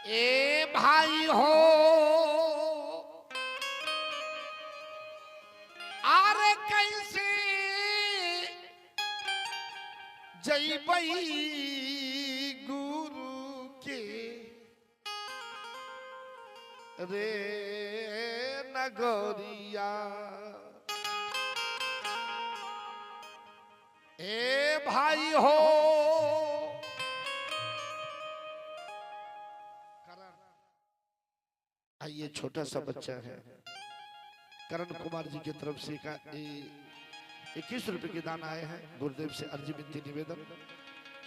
ए भाई हो आरे कैसे जईबई गुरु के रे नगरिया। ए भाई हो ये छोटा सा बच्चा है करण कुमार जी की तरफ से 21 रुपए के दान आए हैं। गुरुदेव से अर्जी विनती निवेदन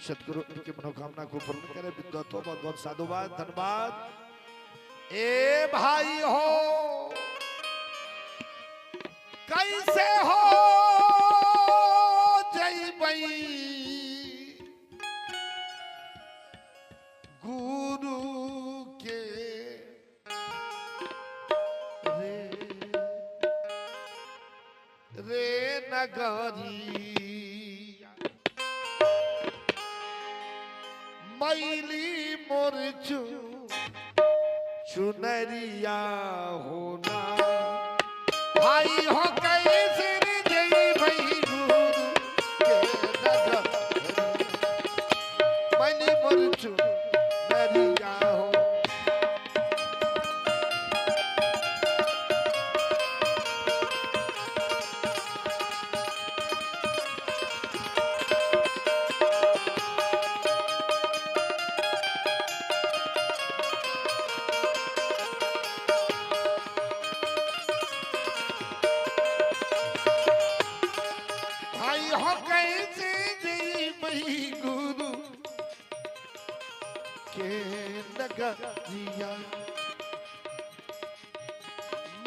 सतगुरु उनकी मनोकामना को पूर्ण करे। विद्वतों बहुत बहुत साधुवाद धन्यवाद। ए भाई हो कैसे हो जय बई गुरु के रे नगरी मैली मोरचू चुनरिया होना। भाई हो कैसे जय भाई गुरु के नगरी मैली मोरचू नरिया हो। हो कैसे जय भाई गुरु के नगरिया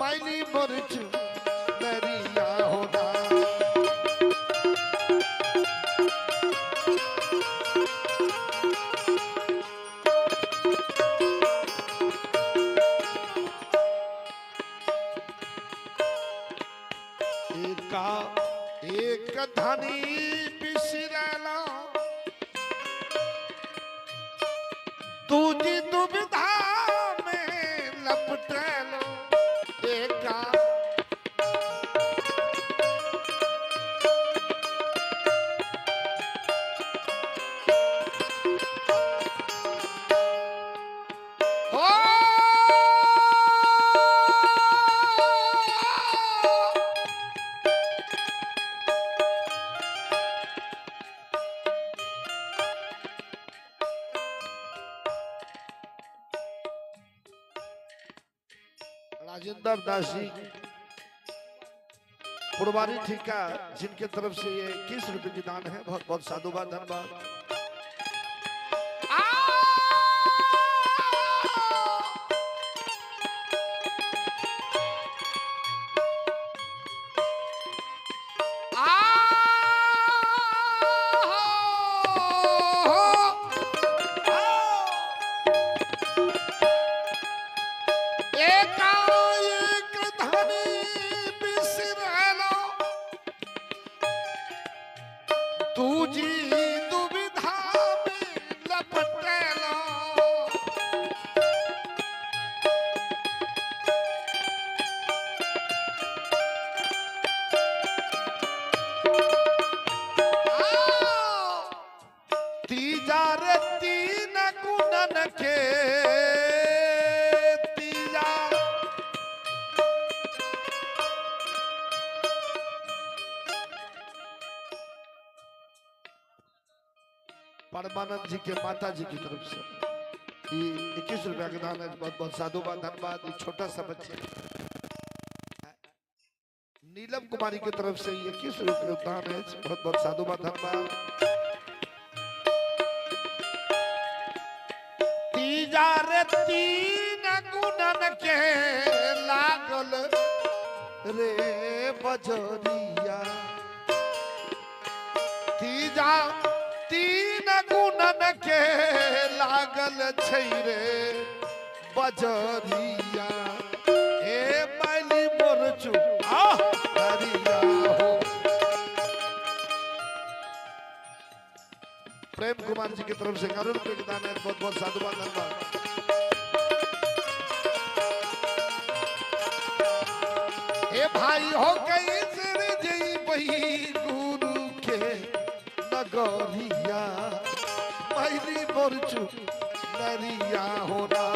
मैली मोरचू नरिया होना। एक धनी बिसरला दूजी दुविधा में लपटलो। एका राजेंद्र दास जी पुरवारी ठीका जिनके तरफ से ये 21 रुपए की दान है। बहुत बहुत साधुवाद धन्यवाद। दूजी दुविधा में लपटेलो। तीजा रे तीन गुणन के तीजा परमानंद जी के माता जी की तरफ से ये 21 रुपया का दान है। बहुत बहुत साधुवाद धन्यवाद। ये छोटा सा बच्चे नीलम कुमारी की तरफ से 21 रुपये का दान है। बहुत बहुत साधुवाद धन्यवाद। तीजा रे तीन गुणन के लागल रे बजरिया। तीजा तीन गुणन के लागल छै रे बजरिया। ए मैली मोरचू नरिया हो। प्रेम कुमार जी की तरफ से 11 रुपए का दान है। बहुत बहुत साधुवाद धन्यवाद। हे भाई हो गई सिर जई बही गुरु के नगरिया मैली मोरचू नरिया होना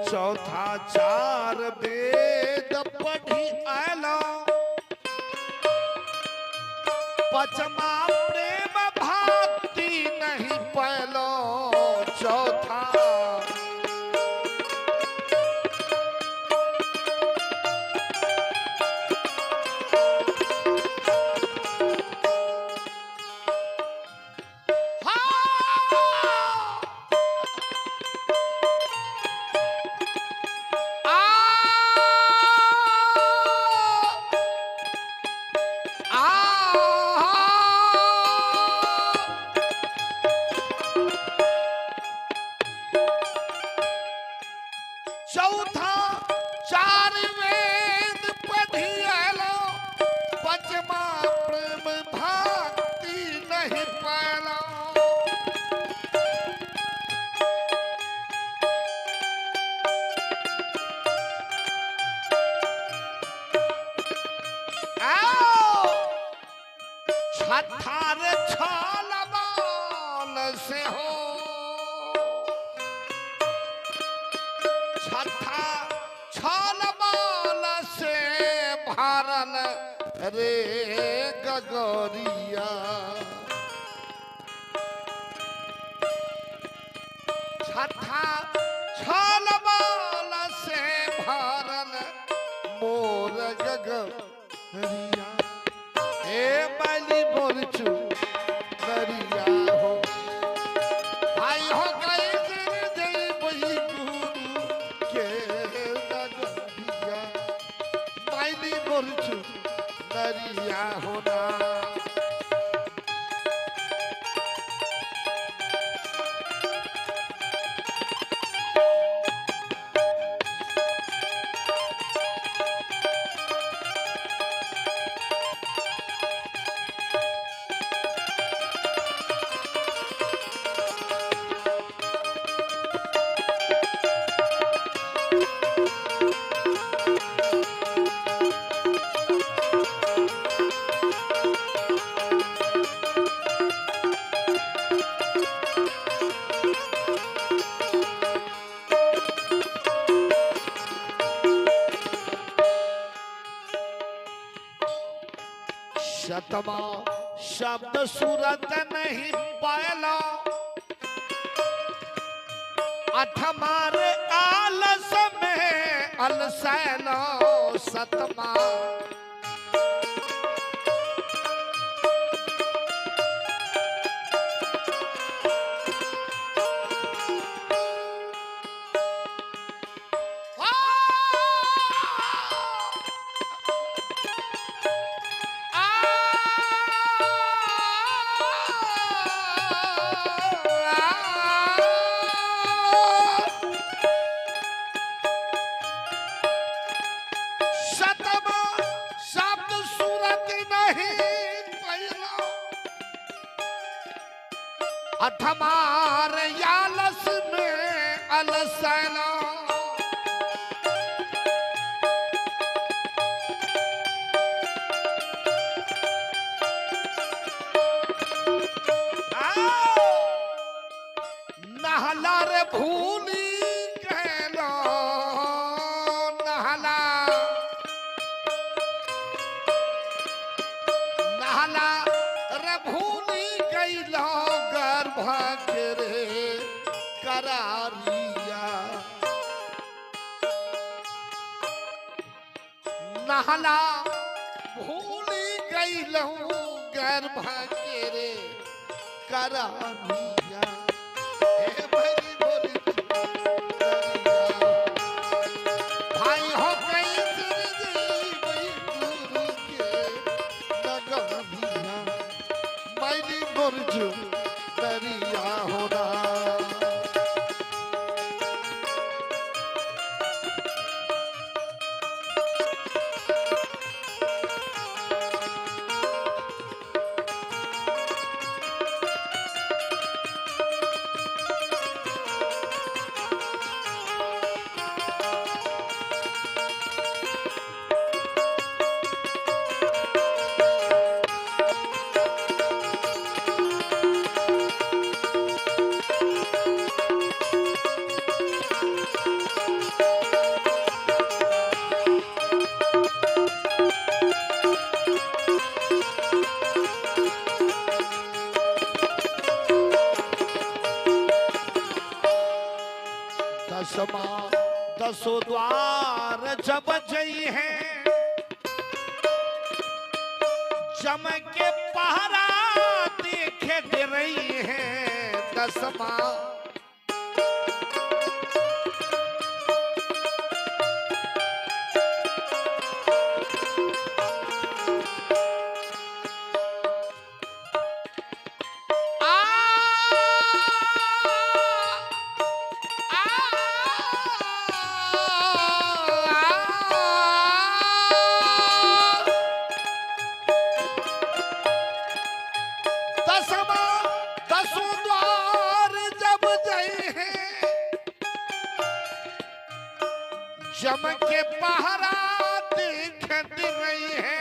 चौथा चार वेद पढ़ी आलो पचमा प्रेम भक्ति नहीं पैलो चौथा चौथा चार वेद पढ़ी आलो पचमा प्रेम भक्ति नहीं पालो छठा रे छल बाल से हो छठा छल बाल से भरल रे गगरिया छठा छल बाल से भरल मोर गगरिया हे मैली मोरचू नरिया हो भाई हो गई सिर जई बही गुरु के नगरिया मैली मोरचू नरिया होना शतमा शब्द सूरत नहीं पायला अठमारे आलस में अलसैलो सतमा अठमार यालस में अलसैलो नहला रे भूली कहलो नहला नहला रे भूली कैलो गर्भ रे करारिया नहला भूली गई लहू गैर भाग्य रे करा दिया ए भरी भरी भाई हो गई गुरु के लगा दिया मैली बुर्जू दरिया होना दसों द्वार जब जई है जम के पहरा देखे दे रही है दसमा जम के पहरा देख रही है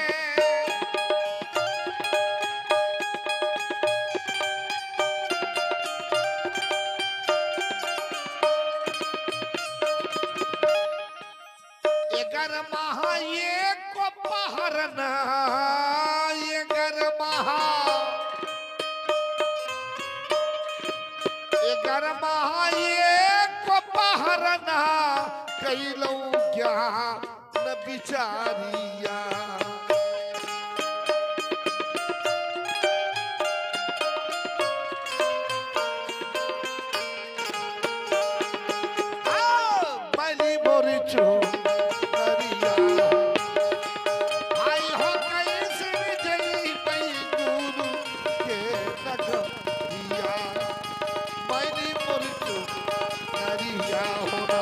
एगर महा ये को पहरना एगर महा ये को पहरना कई लोग न बिचारिया मैली मोरी चो दरिया आई हो गई सिर जई पई गुरु के नगरिया मैली मोरी चो दरिया होना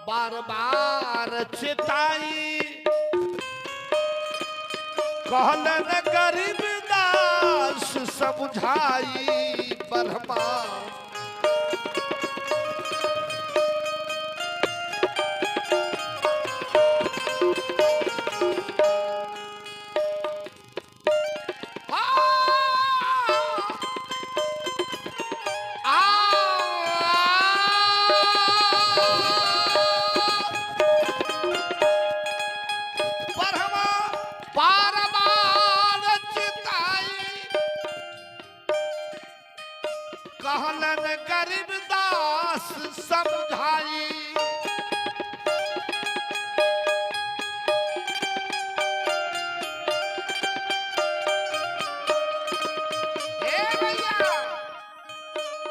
बार बार चिताई कहलन गरीब दास समझाई ब्रह्मा कहलन गरीब दास समझाई भैया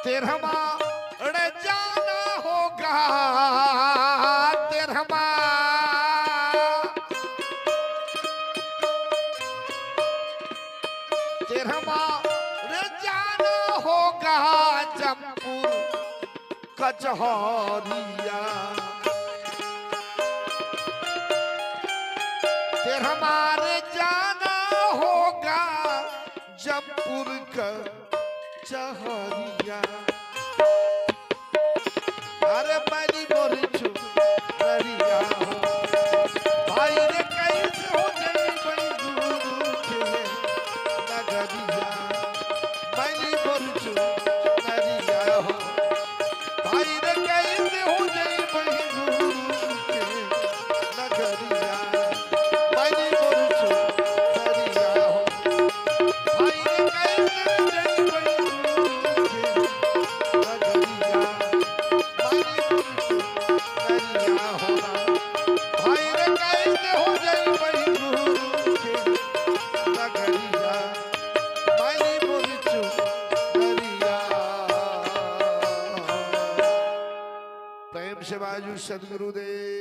तेरहमा जाना होगा तेरहमा जाना होगा जमपुर कचहरिया फिर हमारे जाना होगा जमपुर कचहरिया अरे मैली मोरी चुनरिया हो भाई रे कैसे हो गई बड़ी गुरु के नगरिया मैली मोरी चुनरिया बाजू सदगुरुदेव